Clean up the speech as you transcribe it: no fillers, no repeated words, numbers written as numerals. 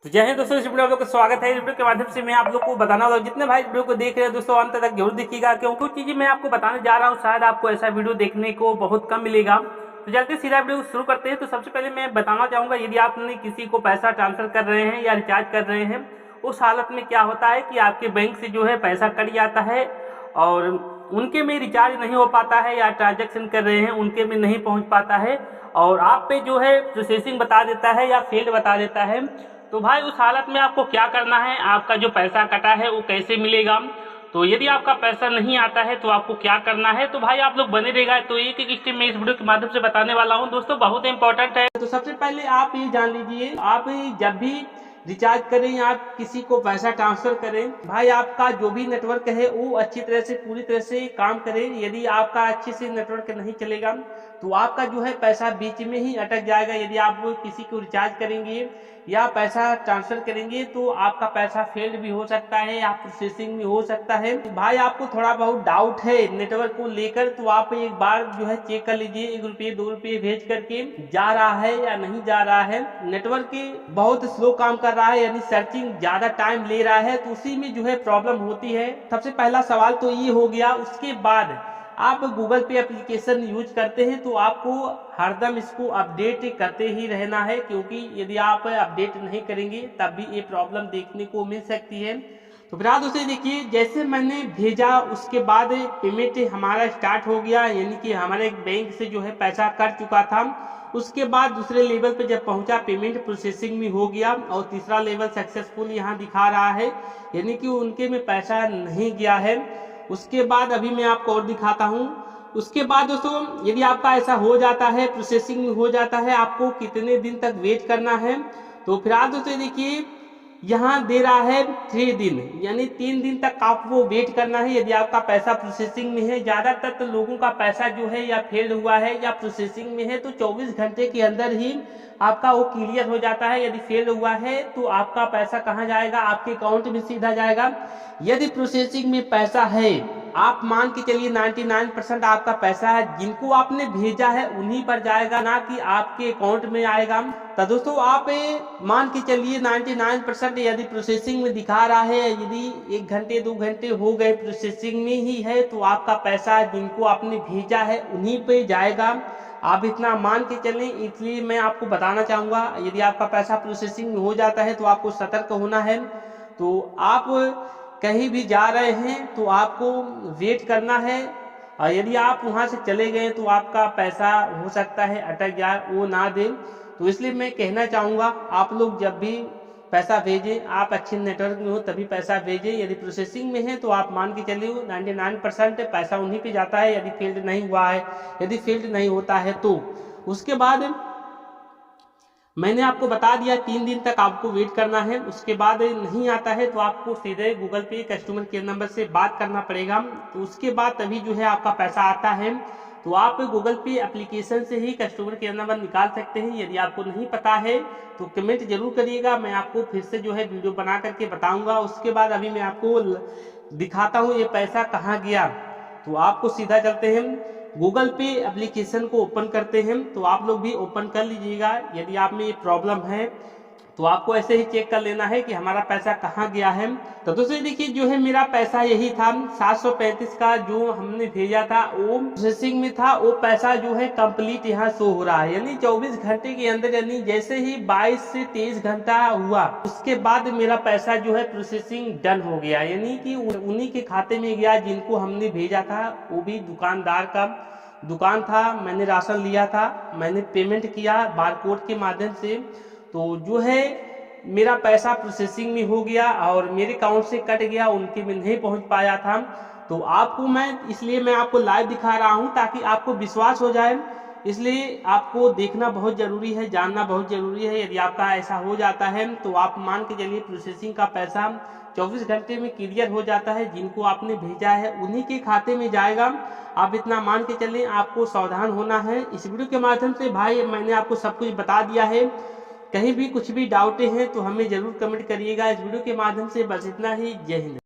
तो जय हिंद दोस्तों, इस वीडियो में आप लोग का स्वागत है। इस वीडियो के माध्यम से मैं आप लोग को बताना वाला हूं, जितने भाई वीडियो को देख रहे हैं दोस्तों अंत तक जरूर देखिएगा, क्योंकि चीजें मैं आपको बताने जा रहा हूं शायद आपको ऐसा वीडियो देखने को बहुत कम मिलेगा। तो जल्दी सीधा वीडियो शुरू करते हैं। तो सबसे पहले मैं बताना चाहूंगा, यदि आपने किसी को पैसा ट्रांसफर कर रहे हैं या रिचार्ज कर रहे हैं, उस हालत में क्या होता है कि आपके बैंक से जो है पैसा कट जाता है और उनके में रिचार्ज नहीं हो पाता है, या ट्रांजेक्शन कर रहे हैं उनके में नहीं पहुंच पाता है और आप पे जो है प्रोसेसिंग बता देता है या फेल्ड बता देता है। तो भाई उस हालत में आपको क्या करना है, आपका जो पैसा कटा है वो कैसे मिलेगा। तो यदि आपका पैसा नहीं आता है तो आपको क्या करना है, तो भाई आप लोग बने रहेगा। तो एक एक स्टेप मैं इस वीडियो के माध्यम से बताने वाला हूं दोस्तों, बहुत इंपॉर्टेंट है। तो सबसे पहले आप ये जान लीजिए, आप जब भी रिचार्ज करें या आप किसी को पैसा ट्रांसफर करें, भाई आपका जो भी नेटवर्क है वो अच्छी तरह से पूरी तरह से काम करे। यदि आपका अच्छे से नेटवर्क नहीं चलेगा तो आपका जो है पैसा बीच में ही अटक जाएगा। यदि आप किसी को रिचार्ज करेंगे या पैसा ट्रांसफर करेंगे तो आपका पैसा फेल्ड भी हो सकता है या प्रोसेसिंग भी हो सकता है। तो भाई आपको थोड़ा बहुत डाउट है नेटवर्क को लेकर, तो आप एक बार जो है चेक कर लीजिए, 1 रुपये 2 रुपये भेज करके जा रहा है या नहीं जा रहा है। नेटवर्क बहुत स्लो काम कर रहा है, यानी सर्चिंग ज्यादा टाइम ले रहा है, तो उसी में जो है प्रॉब्लम होती है। सबसे पहला सवाल तो ये हो गया। उसके बाद आप गूगल पे एप्लीकेशन यूज करते हैं तो आपको हरदम इसको अपडेट करते ही रहना है, क्योंकि यदि आप अपडेट नहीं करेंगे तब भी ये प्रॉब्लम देखने को मिल सकती है। तो फिर दोस्तों देखिए, जैसे मैंने भेजा उसके बाद पेमेंट हमारा स्टार्ट हो गया, यानी कि हमारे बैंक से जो है पैसा कट चुका था। उसके बाद दूसरे लेवल पे जब पहुंचा पेमेंट प्रोसेसिंग में हो गया और तीसरा लेवल सक्सेसफुल यहाँ दिखा रहा है, यानी कि उनके में पैसा नहीं गया है। उसके बाद अभी मैं आपको और दिखाता हूँ। उसके बाद दोस्तों यदि आपका ऐसा हो जाता है, प्रोसेसिंग में हो जाता है, आपको कितने दिन तक वेट करना है। तो फिर दोस्तों देखिए, यहाँ दे रहा है 3 दिन, यानी 3 दिन तक आपको वेट करना है यदि आपका पैसा प्रोसेसिंग में है। ज्यादातर तो लोगों का पैसा जो है या फेल्ड हुआ है या प्रोसेसिंग में है, तो 24 घंटे के अंदर ही आपका वो क्लियर हो जाता है। यदि फेल हुआ है तो आपका पैसा कहाँ जाएगा, आपके अकाउंट में सीधा जाएगा। यदि प्रोसेसिंग में पैसा है, आप मान के चलिए 99% आपका पैसा है, जिनको आपने भेजा है उन्हीं पर जाएगा, ना कि आपके अकाउंट में आएगा। तो दोस्तों आप मान के चलिए 99% यदि प्रोसेसिंग में दिखा रहा है, यदि 1 घंटे 2 घंटे हो गए प्रोसेसिंग में ही है, तो आपका पैसा जिनको आपने भेजा है उन्हीं पे जाएगा। आप इतना मान के चलें। इसलिए मैं आपको बताना चाहूँगा, यदि आपका पैसा प्रोसेसिंग में हो जाता है तो आपको सतर्क होना है। तो आप कहीं भी जा रहे हैं तो आपको वेट करना है, और यदि आप वहाँ से चले गए तो आपका पैसा हो सकता है अटक जाए, वो ना दे। तो इसलिए मैं कहना चाहूँगा, आप लोग जब भी पैसा भेजें, आप अच्छे नेटवर्क में हो तभी पैसा भेजें। यदि प्रोसेसिंग में है तो आप मान के चलिए 99% पैसा उन्हीं पे जाता है, यदि फील्ड नहीं हुआ है। यदि फील्ड नहीं होता है तो उसके बाद मैंने आपको बता दिया 3 दिन तक आपको वेट करना है। उसके बाद नहीं आता है तो आपको सीधे गूगल पे कस्टमर केयर नंबर से बात करना पड़ेगा। तो उसके बाद तभी जो है आपका पैसा आता है। तो आप गूगल पे एप्लीकेशन से ही कस्टमर केयर नंबर निकाल सकते हैं। यदि आपको नहीं पता है तो कमेंट जरूर करिएगा, मैं आपको फिर से जो है वीडियो बना करके बताऊंगा। उसके बाद अभी मैं आपको दिखाता हूँ ये पैसा कहाँ गया। तो आपको सीधा चलते हैं, गूगल पे एप्लीकेशन को ओपन करते हैं। तो आप लोग भी ओपन कर लीजिएगा। यदि आप में ये प्रॉब्लम है तो आपको ऐसे ही चेक कर लेना है कि हमारा पैसा कहाँ गया है। तो दोस्तों देखिए, जो है मेरा पैसा यही था 735 का, जो हमने भेजा था वो प्रोसेसिंग में था। वो पैसा जो है कंप्लीट यहाँ शो हो रहा है, यानी 24 घंटे के अंदर, यानी जैसे ही 22 से 23 घंटा हुआ उसके बाद मेरा पैसा जो है प्रोसेसिंग डन हो गया, यानी कि उन्हीं के खाते में गया जिनको हमने भेजा था। वो भी दुकानदार का दुकान था, मैंने राशन लिया था, मैंने पेमेंट किया बारकोड के माध्यम से। तो जो है मेरा पैसा प्रोसेसिंग में हो गया और मेरे अकाउंट से कट गया, उनके में नहीं पहुंच पाया था। तो आपको इसलिए मैं आपको लाइव दिखा रहा हूं ताकि आपको विश्वास हो जाए। इसलिए आपको देखना बहुत जरूरी है, जानना बहुत जरूरी है। यदि आपका ऐसा हो जाता है तो आप मान के चलिए प्रोसेसिंग का पैसा 24 घंटे में क्लियर हो जाता है, जिनको आपने भेजा है उन्हीं के खाते में जाएगा। आप इतना मान के चलें, आपको सावधान होना है। इस वीडियो के माध्यम से भाई मैंने आपको सब कुछ बता दिया है। कहीं भी कुछ भी डाउट हैं तो हमें जरूर कमेंट करिएगा। इस वीडियो के माध्यम से बस इतना ही। जय हिंद।